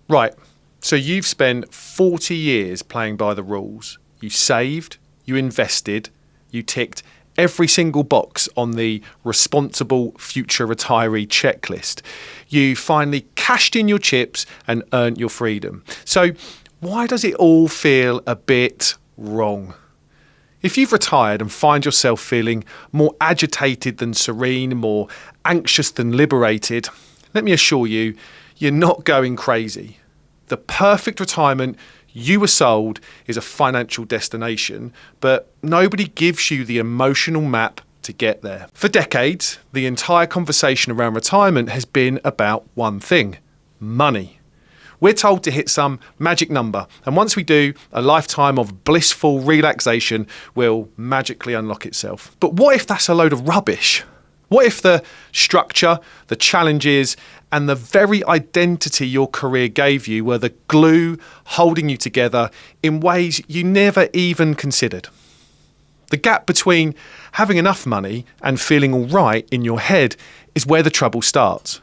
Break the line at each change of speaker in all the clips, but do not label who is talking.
Right, so you've spent 40 years playing by the rules. You saved, you invested, you ticked every single box on the responsible future retiree checklist. You finally cashed in your chips and earned your freedom. So why does it all feel a bit wrong? If you've retired and find yourself feeling more agitated than serene, more anxious than liberated, let me assure you, you're not going crazy. The perfect retirement you were sold is a financial destination, but nobody gives you the emotional map to get there. For decades, the entire conversation around retirement has been about one thing: money. We're told to hit some magic number, and once we do, a lifetime of blissful relaxation will magically unlock itself. But what if that's a load of rubbish? What if the structure, the challenges, and the very identity your career gave you were the glue holding you together in ways you never even considered? The gap between having enough money and feeling all right in your head is where the trouble starts.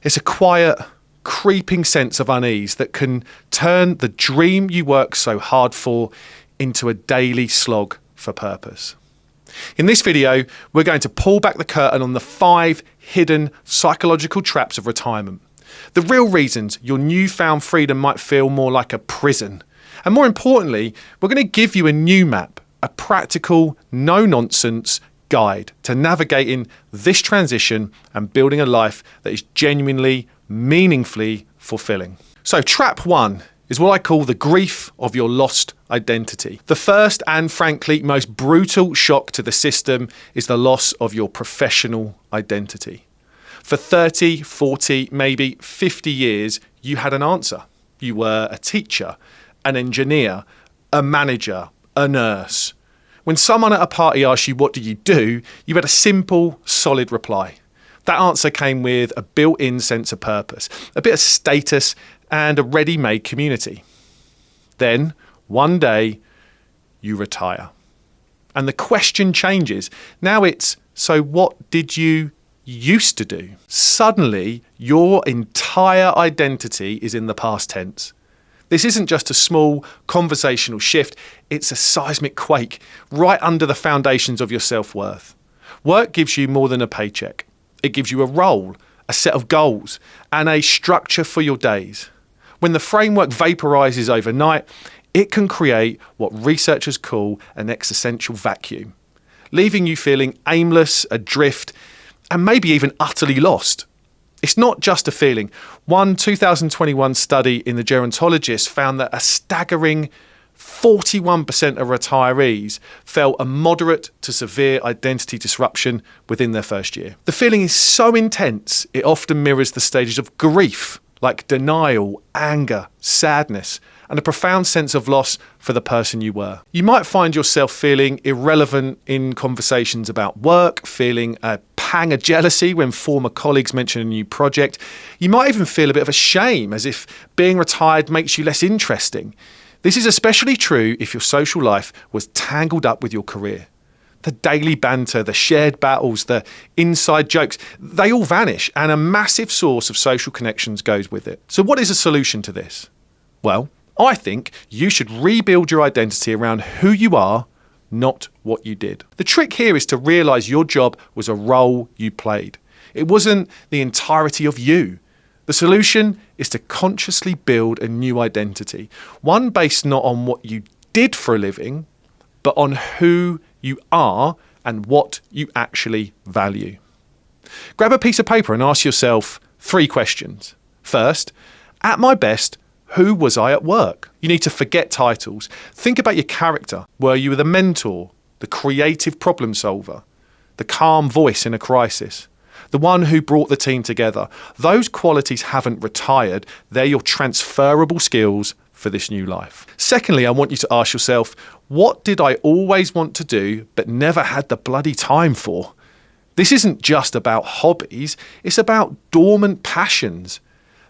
It's a quiet, creeping sense of unease that can turn the dream you work so hard for into a daily slog for purpose. In this video, we're going to pull back the curtain on the 5 hidden psychological traps of retirement. The real reasons your newfound freedom might feel more like a prison. And more importantly, we're going to give you a new map, a practical, no-nonsense guide to navigating this transition and building a life that is genuinely, meaningfully fulfilling. So trap 1 is what I call the grief of your lost identity. The first and frankly most brutal shock to the system is the loss of your professional identity. For 30, 40, maybe 50 years, you had an answer. You were a teacher, an engineer, a manager, a nurse. When someone at a party asked you, what do you do? You had a simple, solid reply. That answer came with a built-in sense of purpose, a bit of status, and a ready-made community. Then, one day, you retire. And the question changes. Now it's, so what did you used to do? Suddenly, your entire identity is in the past tense. This isn't just a small conversational shift, it's a seismic quake right under the foundations of your self-worth. Work gives you more than a paycheck. It gives you a role, a set of goals, and a structure for your days. When the framework vaporizes overnight, it can create what researchers call an existential vacuum, leaving you feeling aimless, adrift, and maybe even utterly lost. It's not just a feeling. One 2021 study in the Gerontologist found that a staggering 41% of retirees felt a moderate to severe identity disruption within their first year. The feeling is so intense, it often mirrors the stages of grief, like denial, anger, sadness, and a profound sense of loss for the person you were. You might find yourself feeling irrelevant in conversations about work, feeling a pang of jealousy when former colleagues mention a new project. You might even feel a bit of a shame, as if being retired makes you less interesting. This is especially true if your social life was tangled up with your career. The daily banter, the shared battles, the inside jokes, they all vanish, and a massive source of social connections goes with it. So what is a solution to this? Well, I think you should rebuild your identity around who you are, not what you did. The trick here is to realise your job was a role you played. It wasn't the entirety of you. The solution is to consciously build a new identity, one based not on what you did for a living, but on who you are and what you actually value. Grab a piece of paper and ask yourself 3 questions. First, at my best, who was I at work? You need to forget titles. Think about your character. Were you the mentor, the creative problem solver, the calm voice in a crisis, the one who brought the team together? Those qualities haven't retired. They're your transferable skills for this new life. Secondly, I want you to ask yourself, what did I always want to do but never had the bloody time for? This isn't just about hobbies, it's about dormant passions.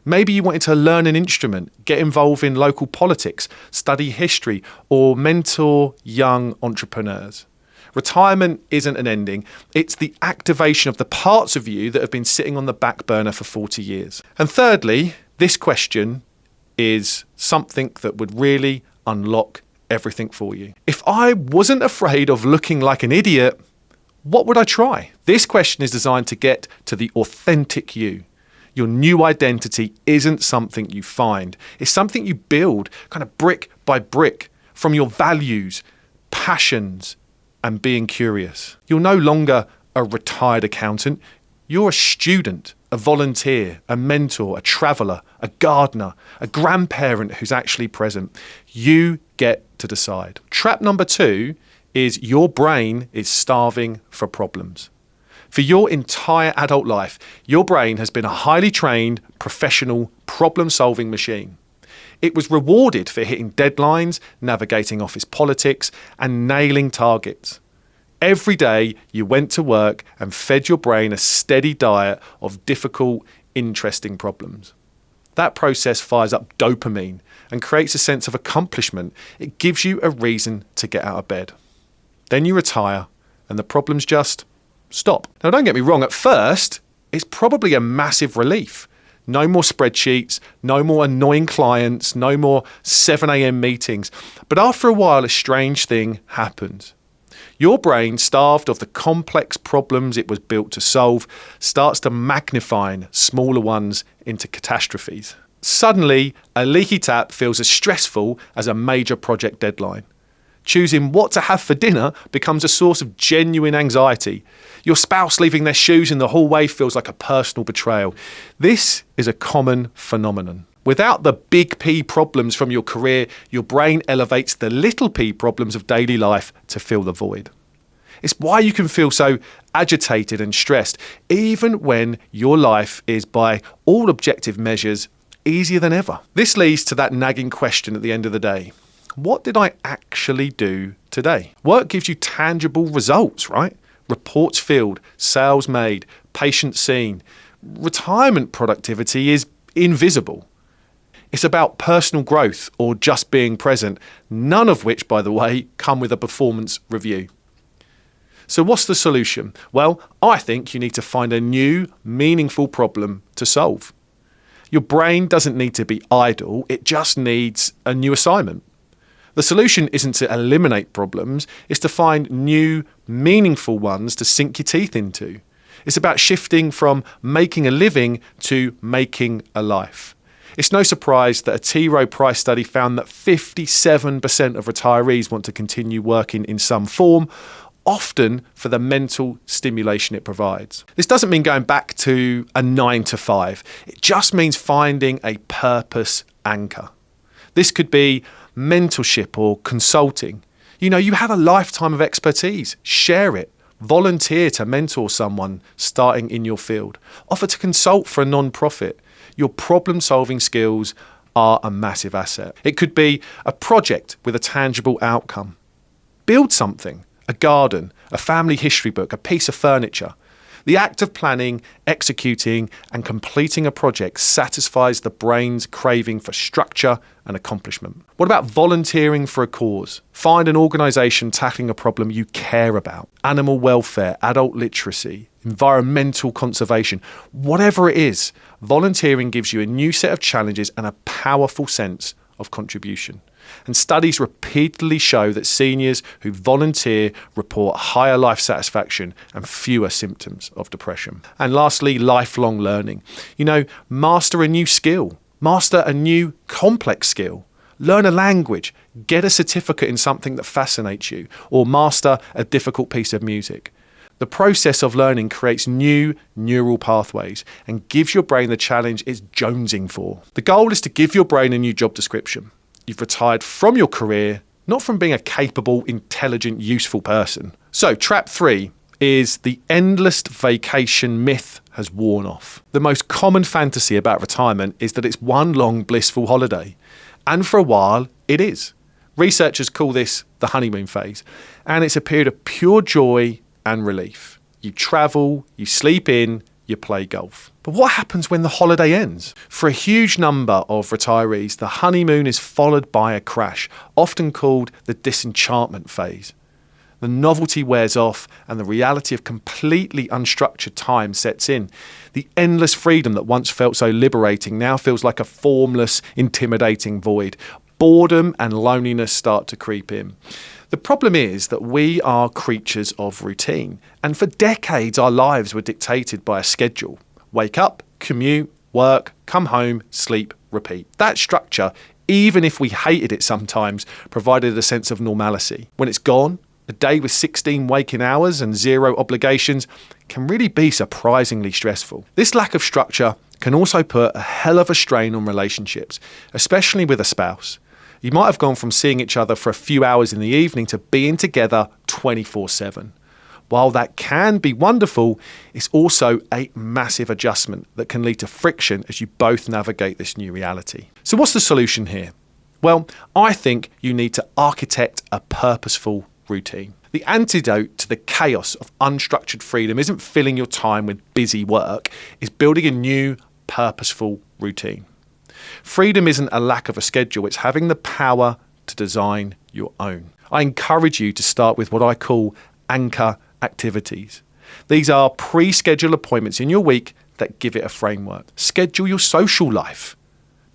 Maybe you wanted to learn an instrument, get involved in local politics, study history, or mentor young entrepreneurs. Retirement isn't an ending, it's the activation of the parts of you that have been sitting on the back burner for 40 years. And thirdly, this question is something that would really unlock everything for you. If I wasn't afraid of looking like an idiot, what would I try? This question is designed to get to the authentic you. Your new identity isn't something you find. It's something you build kind of brick by brick from your values, passions, and being curious. You're no longer a retired accountant. You're a student, a volunteer, a mentor, a traveller, a gardener, a grandparent who's actually present. You get to decide. Trap number 2 is your brain is starving for problems. For your entire adult life, your brain has been a highly trained, professional, problem-solving machine. It was rewarded for hitting deadlines, navigating office politics, and nailing targets. Every day you went to work and fed your brain a steady diet of difficult, interesting problems. That process fires up dopamine and creates a sense of accomplishment. It gives you a reason to get out of bed. Then you retire and the problems just stop. Now, don't get me wrong, at first, it's probably a massive relief. No more spreadsheets, no more annoying clients, no more 7 a.m. meetings. But after a while, a strange thing happens. Your brain, starved of the complex problems it was built to solve, starts to magnify smaller ones into catastrophes. Suddenly, a leaky tap feels as stressful as a major project deadline. Choosing what to have for dinner becomes a source of genuine anxiety. Your spouse leaving their shoes in the hallway feels like a personal betrayal. This is a common phenomenon. Without the big P problems from your career, your brain elevates the little p problems of daily life to fill the void. It's why you can feel so agitated and stressed, even when your life is, by all objective measures, easier than ever. This leads to that nagging question at the end of the day. What did I actually do today? Work gives you tangible results, right? Reports filled, sales made, patients seen. Retirement productivity is invisible. It's about personal growth or just being present, none of which, by the way, come with a performance review. So what's the solution? Well, I think you need to find a new, meaningful problem to solve. Your brain doesn't need to be idle, it just needs a new assignment. The solution isn't to eliminate problems, it's to find new, meaningful ones to sink your teeth into. It's about shifting from making a living to making a life. It's no surprise that a T. Rowe Price study found that 57% of retirees want to continue working in some form, often for the mental stimulation it provides. This doesn't mean going back to a 9 to 5. It just means finding a purpose anchor. This could be mentorship or consulting. You have a lifetime of expertise. Share it. Volunteer to mentor someone starting in your field. Offer to consult for a non-profit. Your problem-solving skills are a massive asset. It could be a project with a tangible outcome. Build something, a garden, a family history book, a piece of furniture. The act of planning, executing, and completing a project satisfies the brain's craving for structure and accomplishment. What about volunteering for a cause? Find an organisation tackling a problem you care about. Animal welfare, adult literacy, environmental conservation, whatever it is, volunteering gives you a new set of challenges and a powerful sense of contribution. And studies repeatedly show that seniors who volunteer report higher life satisfaction and fewer symptoms of depression. And lastly, lifelong learning. Master a new skill, master a new complex skill, learn a language, get a certificate in something that fascinates you, or master a difficult piece of music. The process of learning creates new neural pathways and gives your brain the challenge it's jonesing for. The goal is to give your brain a new job description. You've retired from your career, not from being a capable, intelligent, useful person. So, trap 3 is the endless vacation myth has worn off. The most common fantasy about retirement is that it's one long blissful holiday. And for a while, it is. Researchers call this the honeymoon phase. And it's a period of pure joy and relief. You travel, you sleep in, you play golf. But what happens when the holiday ends? For a huge number of retirees, the honeymoon is followed by a crash, often called the disenchantment phase. The novelty wears off and the reality of completely unstructured time sets in. The endless freedom that once felt so liberating now feels like a formless, intimidating void. Boredom and loneliness start to creep in. The problem is that we are creatures of routine, and for decades our lives were dictated by a schedule. Wake up, commute, work, come home, sleep, repeat. That structure, even if we hated it sometimes, provided a sense of normalcy. When it's gone, a day with 16 waking hours and 0 obligations can really be surprisingly stressful. This lack of structure can also put a hell of a strain on relationships, especially with a spouse. You might have gone from seeing each other for a few hours in the evening to being together 24/7. While that can be wonderful, it's also a massive adjustment that can lead to friction as you both navigate this new reality. So what's the solution here? Well, I think you need to architect a purposeful routine. The antidote to the chaos of unstructured freedom isn't filling your time with busy work, it's building a new, purposeful routine. Freedom isn't a lack of a schedule, it's having the power to design your own. I encourage you to start with what I call anchor activities. These are pre-scheduled appointments in your week that give it a framework. Schedule your social life.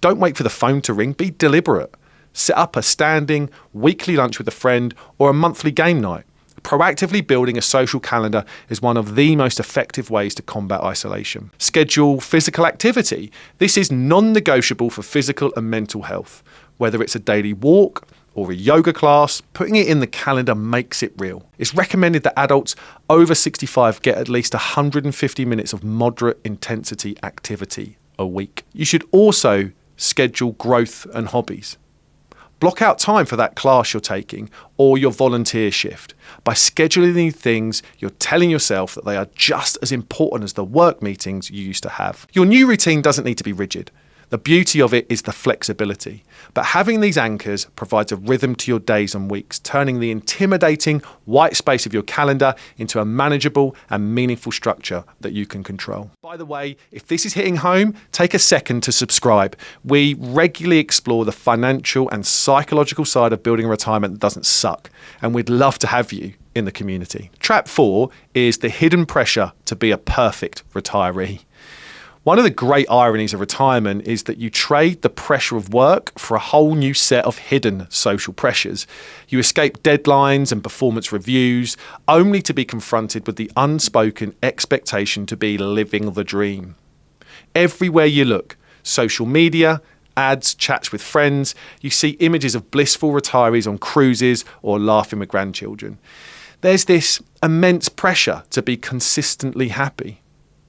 Don't wait for the phone to ring, be deliberate. Set up a standing weekly lunch with a friend or a monthly game night. Proactively building a social calendar is one of the most effective ways to combat isolation. Schedule physical activity. This is non-negotiable for physical and mental health. Whether it's a daily walk or a yoga class, putting it in the calendar makes it real. It's recommended that adults over 65 get at least 150 minutes of moderate intensity activity a week. You should also schedule growth and hobbies. Block out time for that class you're taking or your volunteer shift. By scheduling these things, you're telling yourself that they are just as important as the work meetings you used to have. Your new routine doesn't need to be rigid. The beauty of it is the flexibility. But having these anchors provides a rhythm to your days and weeks, turning the intimidating white space of your calendar into a manageable and meaningful structure that you can control. By the way, if this is hitting home, take a second to subscribe. We regularly explore the financial and psychological side of building a retirement that doesn't suck, and we'd love to have you in the community. Trap 4 is the hidden pressure to be a perfect retiree. One of the great ironies of retirement is that you trade the pressure of work for a whole new set of hidden social pressures. You escape deadlines and performance reviews, only to be confronted with the unspoken expectation to be living the dream. Everywhere you look, social media, ads, chats with friends, you see images of blissful retirees on cruises or laughing with grandchildren. There's this immense pressure to be consistently happy,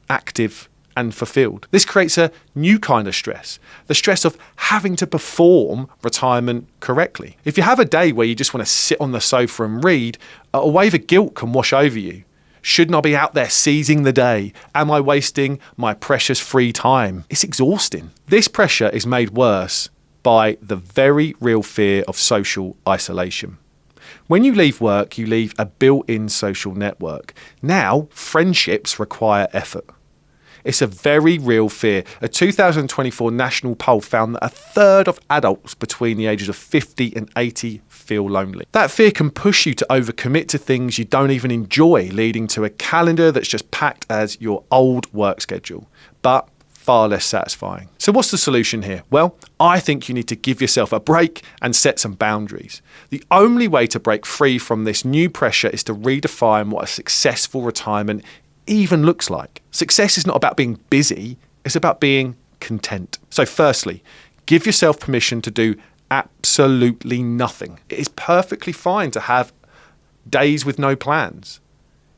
active, and fulfilled. This creates a new kind of stress, the stress of having to perform retirement correctly. If you have a day where you just want to sit on the sofa and read, a wave of guilt can wash over you. Shouldn't I be out there seizing the day? Am I wasting my precious free time? It's exhausting. This pressure is made worse by the very real fear of social isolation. When you leave work, you leave a built-in social network. Now, friendships require effort. It's a very real fear. A 2024 national poll found that a third of adults between the ages of 50 and 80 feel lonely. That fear can push you to overcommit to things you don't even enjoy, leading to a calendar that's just packed as your old work schedule, but far less satisfying. So what's the solution here? Well, I think you need to give yourself a break and set some boundaries. The only way to break free from this new pressure is to redefine what a successful retirement even looks like. Success is not about being busy, it's about being content. So firstly, give yourself permission to do absolutely nothing. It is perfectly fine to have days with no plans.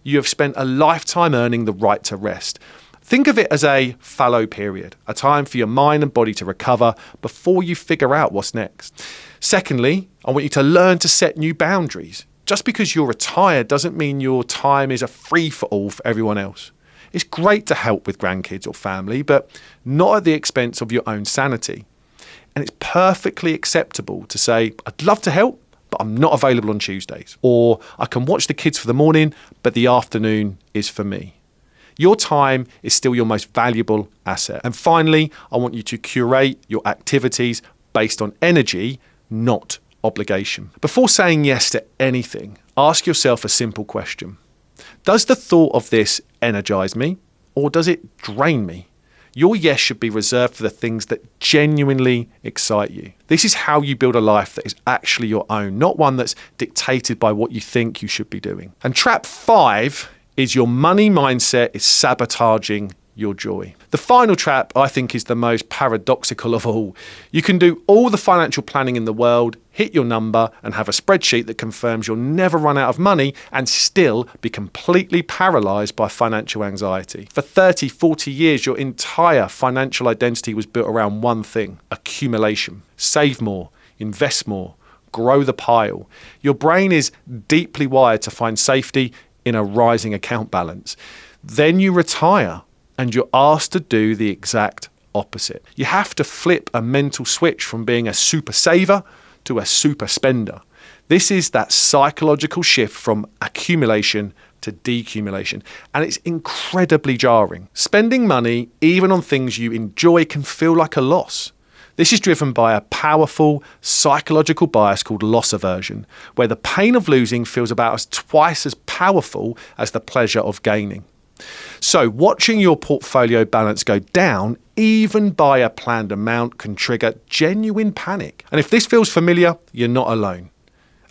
You have spent a lifetime earning the right to rest. Think of it as a fallow period, a time for your mind and body to recover before you figure out what's next. Secondly, I want you to learn to set new boundaries. Just because you're retired doesn't mean your time is a free-for-all for everyone else. It's great to help with grandkids or family, but not at the expense of your own sanity. And it's perfectly acceptable to say, I'd love to help, but I'm not available on Tuesdays. Or I can watch the kids for the morning, but the afternoon is for me. Your time is still your most valuable asset. And finally, I want you to curate your activities based on energy, not obligation. Before saying yes to anything, ask yourself a simple question. Does the thought of this energize me, or does it drain me? Your yes should be reserved for the things that genuinely excite you. This is how you build a life that is actually your own, not one that's dictated by what you think you should be doing. And trap 5 is your money mindset is sabotaging your joy. The final trap, I think, is the most paradoxical of all. You can do all the financial planning in the world, hit your number, and have a spreadsheet that confirms you'll never run out of money and still be completely paralyzed by financial anxiety. For 30, 40 years, your entire financial identity was built around one thing: accumulation. Save more, invest more, grow the pile. Your brain is deeply wired to find safety in a rising account balance. Then you retire, and you're asked to do the exact opposite. You have to flip a mental switch from being a super saver to a super spender. This is that psychological shift from accumulation to decumulation, and it's incredibly jarring. Spending money, even on things you enjoy, can feel like a loss. This is driven by a powerful psychological bias called loss aversion, where the pain of losing feels about twice as powerful as the pleasure of gaining. So watching your portfolio balance go down, even by a planned amount, can trigger genuine panic. And if this feels familiar, you're not alone.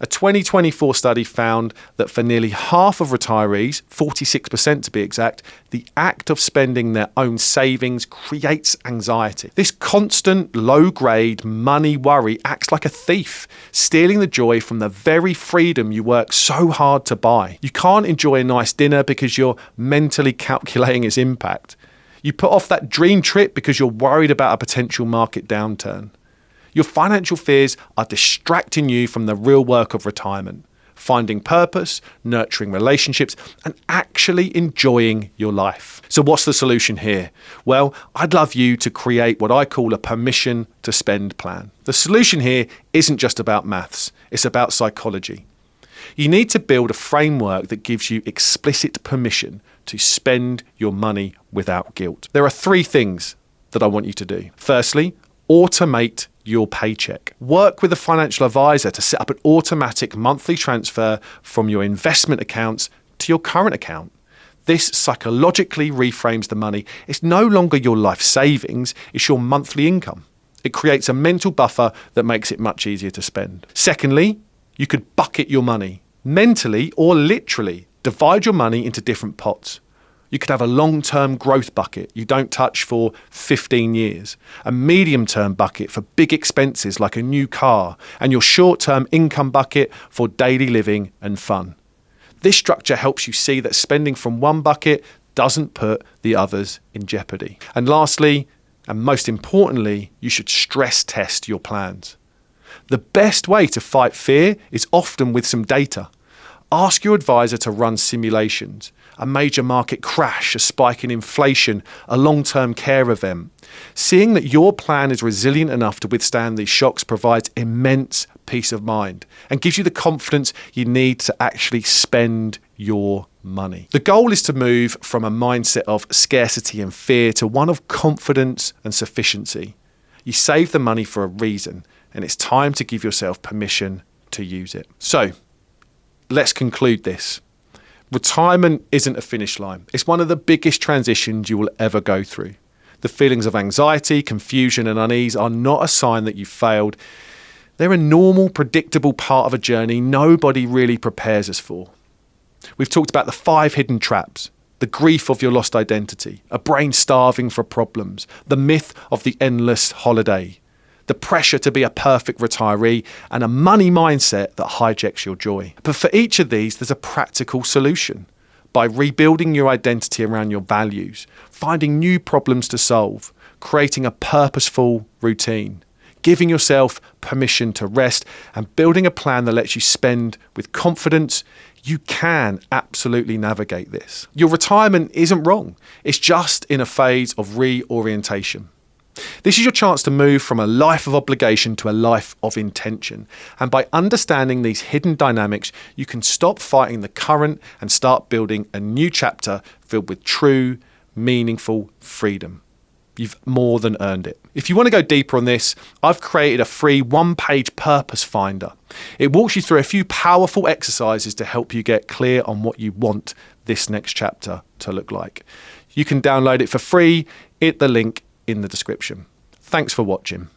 A 2024 study found that for nearly half of retirees, 46% to be exact, the act of spending their own savings creates anxiety. This constant low-grade money worry acts like a thief, stealing the joy from the very freedom you work so hard to buy. You can't enjoy a nice dinner because you're mentally calculating its impact. You put off that dream trip because you're worried about a potential market downturn. Your financial fears are distracting you from the real work of retirement, finding purpose, nurturing relationships, and actually enjoying your life. So what's the solution here? Well, I'd love you to create what I call a permission to spend plan. The solution here isn't just about maths, it's about psychology. You need to build a framework that gives you explicit permission to spend your money without guilt. There are 3 things that I want you to do. Firstly, automate your paycheck. Work with a financial advisor to set up an automatic monthly transfer from your investment accounts to your current account. This psychologically reframes the money. It's no longer your life savings, it's your monthly income. It creates a mental buffer that makes it much easier to spend. Secondly, you could bucket your money. Mentally or literally, divide your money into different pots. You could have a long-term growth bucket you don't touch for 15 years, a medium-term bucket for big expenses like a new car, and your short-term income bucket for daily living and fun. This structure helps you see that spending from one bucket doesn't put the others in jeopardy. And lastly, and most importantly, you should stress test your plans. The best way to fight fear is often with some data. Ask your advisor to run simulations. A major market crash, a spike in inflation, a long-term care event. Seeing that your plan is resilient enough to withstand these shocks provides immense peace of mind and gives you the confidence you need to actually spend your money. The goal is to move from a mindset of scarcity and fear to one of confidence and sufficiency. You save the money for a reason, and it's time to give yourself permission to use it. So, let's conclude this. Retirement isn't a finish line. It's one of the biggest transitions you will ever go through. The feelings of anxiety, confusion, and unease are not a sign that you've failed. They're a normal, predictable part of a journey nobody really prepares us for. We've talked about the 5 hidden traps, the grief of your lost identity, a brain starving for problems, the myth of the endless holiday, the pressure to be a perfect retiree, and a money mindset that hijacks your joy. But for each of these, there's a practical solution. By rebuilding your identity around your values, finding new problems to solve, creating a purposeful routine, giving yourself permission to rest, and building a plan that lets you spend with confidence, you can absolutely navigate this. Your retirement isn't wrong. It's just in a phase of reorientation. This is your chance to move from a life of obligation to a life of intention. And by understanding these hidden dynamics, you can stop fighting the current and start building a new chapter filled with true, meaningful freedom. You've more than earned it. If you want to go deeper on this, I've created a free one-page purpose finder. It walks you through a few powerful exercises to help you get clear on what you want this next chapter to look like. You can download it for free. Hit the link in the description. Thanks for watching.